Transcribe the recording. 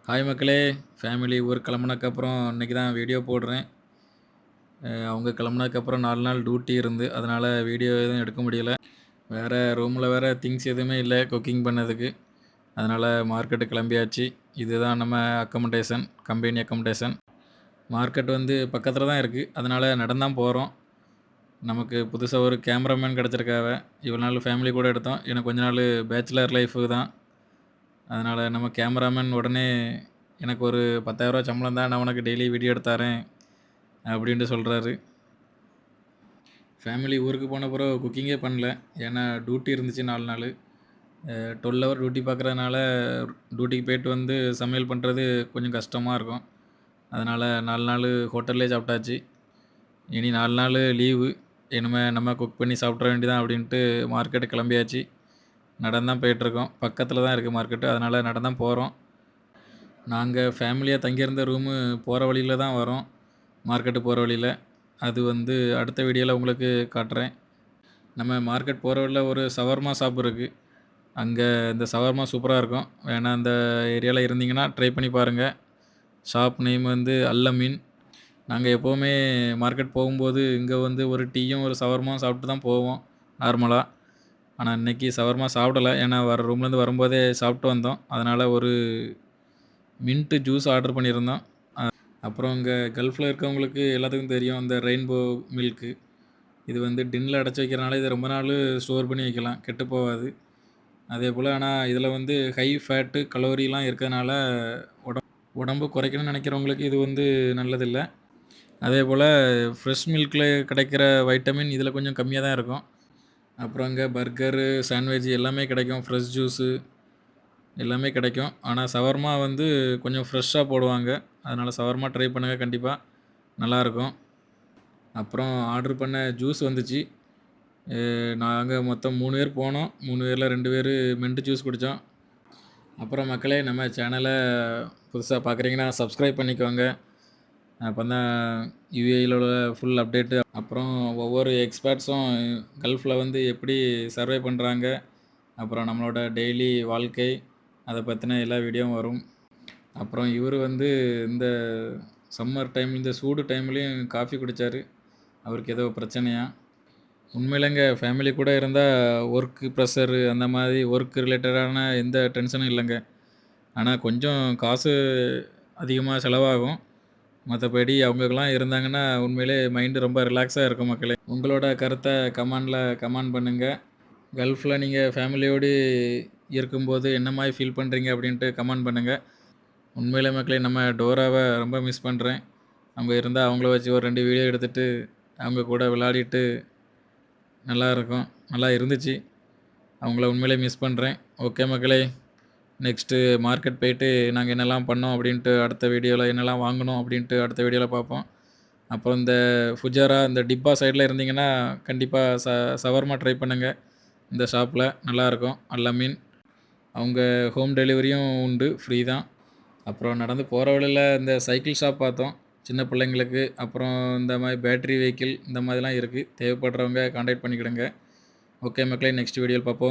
Hi மக்களே! Family ஊருக்கு கிளம்புனதுக்கப்புறம் இன்னைக்கு தான் வீடியோ போடுறேன். அவங்க கிளம்புனதுக்கப்புறம் 4 நாள் டியூட்டி இருந்து, அதனால வீடியோ எதுவும் எடுக்க முடியல. வேற ரூம்ல வேற திங்ஸ் எதுவுமே இல்ல குக்கிங் பண்ணதுக்கு. அதனால மார்க்கெட்டு கிளம்பியாச்சு. இதுதான் நம்ம அக்கமண்டேஷன், கம்பெனி அக்கமண்டேஷன். மார்க்கெட் வந்து பக்கத்தில தான் இருக்கு. அதனால நடந்து தான் போறோம். நமக்கு புதுசா ஒரு கேமராமேன் கிடைச்சிருக்காவ. இவ்வளோ நாள் ஃபேமிலி கூட எடுத்தோம். இன்னும் கொஞ்ச நாள் பேச்சுலர் லைஃபு தான். அதனால நம்ம கேமராமேன் உடனே எனக்கு ஒரு ரூ. 10,000 சம்பளம் தான். நான் உனக்கு டெய்லி வீடியோ எடுத்து தரேன். அப்படின்ட்டு சொல்றாரு. ஃபேமிலி ஊருக்கு போன பிறகு குக்கிங்கே பண்ணல. ஏன்னா டியூட்டி இருந்துச்சு 4 நாளு. 12 ஹவர் டியூட்டி பார்க்குறதுனால டியூட்டிக்கு போயிட்டு வந்து சமையல் பண்ணுறது கொஞ்சம் கஷ்டமா இருக்கும். அதனால 4 நாளு ஹோட்டல்லே சாப்பிட்டாச்சு. இனி 4 நாளு லீவு. இனிமே நம்ம குக் பண்ணி சாப்பிட்ற வேண்டியதான் அப்படின்ட்டு மார்க்கெட்டு கிளம்பியாச்சு. நடந்து தான் போயிட்டுருக்கோம். பக்கத்தில தான் இருக்கு மார்க்கெட்டு. அதனால நடந்து தான் போறோம். நாங்க ஃபேமிலியா தங்கியிருந்த ரூமு போற வழியில தான் வரோம். மார்க்கெட்டு போற வழியில. அது வந்து அடுத்த வீடியோல உங்களுக்கு காட்டுறேன். நம்ம மார்க்கெட் போற வழில ஒரு ஷவர்மா ஷாப் இருக்கு. அங்க இந்த ஷவர்மா சூப்பரா இருக்கும். வேணா அந்த ஏரியால இருந்தீங்கன்னா ட்ரை பண்ணி பாருங்க. ஷாப் நேம் வந்து அல் அமீன். நாங்க எப்பவுமே மார்க்கெட் போகும்போது இங்க வந்து ஒரு டீயும், ஒரு ஷவர்மாவும் சாப்பிட்டு தான் போவோம் நார்மலா. ஆனா இன்னைக்கு ஷவர்மா சாப்பிடல. ஏன்னா ரூம்லேருந்து வரும்போதே சாப்பிட்டு வந்தோம். அதனால ஒரு மின்ட் ஜூஸ் ஆர்டர் பண்ணியிருந்தோம். அப்புறம் இங்க கல்ஃப்ல இருக்கவங்களுக்கு எல்லாத்துக்கும் தெரியும். இந்த ரெயின்போ மில்க்கு. இது வந்து டின்ல அடைச்சு வைக்கிறனால இத ரொம்ப நாளு ஸ்டோர் பண்ணி வைக்கலாம். கெட்டு போகாது. அதேபோல ஆனா இதில வந்து ஹை ஃபேட்டு, கலோரிலாம் இருக்கனால உடம்பு குறைக்கணும்னு நினைக்கிறவங்களுக்கு இது வந்து நல்லதில்ல. அதேபோல ஃப்ரெஷ் மில்க்ல கிடைக்கிற வைட்டமின் இதில கொஞ்சம் கம்மியா தான் இருக்கும். அப்புறம் அங்க பர்கரு, சாண்ட்விச் எல்லாமே கிடைக்கும். ஃப்ரெஷ் ஜூஸு எல்லாமே கிடைக்கும். ஆனா ஷவர்மா வந்து கொஞ்சம் ஃப்ரெஷ்ஷா போடுவாங்க. அதனால ஷவர்மா ட்ரை பண்ணுங்க கண்டிப்பா. நல்லாருக்கும். அப்புறம் ஆர்டர் பண்ண ஜூஸ் வந்துச்சு. நாங்க மொத்தம் 3 பேர் போனோம். 3 பேர்ல 2 பேரு மின்ட் ஜூஸ் குடிச்சோம். அப்புறம் மக்களே நம்ம சேனல புதுசா பார்க்குறீங்கன்னா சப்ஸ்கிரைப் பண்ணிக்கோங்க. அப்பதான் யுஏஇல உள்ள ஃபுல் அப்டேட்டு. அப்புறம் ஒவ்வொரு எக்ஸ்பர்ட்ஸும் கல்ஃப்ல வந்து எப்படி சர்வை பண்றாங்க, அப்புறம் நம்மளோட டெய்லி வாழ்க்கை, அத பத்தின எல்லா வீடியோவும் வரும். அப்புறம் இவரு வந்து இந்த சம்மர் டைம் இந்த சூடு டைம்லயும் காஃபி குடிச்சாரு. அவருக்கு ஏதோ பிரச்சனையாம். உண்மையிலேங்க ஃபேமிலி கூட இருந்தா ஒர்க் ப்ரெஷரு அந்த மாதிரி ஒர்க் ரிலேட்டடான எந்த டென்ஷனும் இல்லங்க. ஆனா கொஞ்சம் காசு அதிகமா செலவாகும். மத்தபடி அவங்கலாம் இருந்தாங்கன்னா உண்மையிலே மைண்டு ரொம்ப ரிலாக்ஸா இருக்கும் மக்களே. உங்களோட கருத்த கமெண்ட் பண்ணுங்க. கல்ஃப்ல நீங்க ஃபேமிலியோடு இருக்கும்போது என்ன மாரி ஃபீல் பண்றீங்க அப்படின்ட்டு கமெண்ட் பண்ணுங்க. உண்மையிலே மக்களே நம்ம டோராவ ரொம்ப மிஸ் பண்றேன். அங்க இருந்தா அவங்கள வச்சு ஒரு 2 வீடியோ எடுத்துட்டு, அவங்க கூட விளையாடிட்டு நல்லாருக்கும். நல்லா இருந்துச்சு. அவங்கள உண்மையிலே மிஸ் பண்றேன். ஓகே மக்களே! நெக்ஸ்ட்டு மார்க்கெட் போயிட்டு நாங்க என்னலாம் பண்ணோம் அப்படின்ட்டு அடுத்த வீடியோல என்னலாம் வாங்குனோம் அப்படின்ட்டு அடுத்த வீடியோல பார்ப்போம். அப்புறம் இந்த ஃபுஜாரா இந்த டிப்பா சைட்ல இருந்தீங்கன்னா, கண்டிப்பா ஷவர்மா ட்ரை பண்ணுங்க. இந்த ஷாப்ல நல்லாருக்கும். அல் அமீன். அவங்க ஹோம் டெலிவரியும் உண்டு. ஃப்ரீ தான். அப்புறம் நடந்து போற வழியில இந்த சைக்கிள் ஷாப் பார்த்தோம். சின்ன பிள்ளைங்களுக்கு, அப்புறம் இந்த மாரி பேட்டரி வெஹிக்கிள் இந்த மாதிரிலாம் இருக்கு. தேவைப்படுறவங்க கான்டாக்ட் பண்ணிக்கிடுங்க. ஓகே மக்களே! நெக்ஸ்ட் வீடியோல பார்ப்போம்.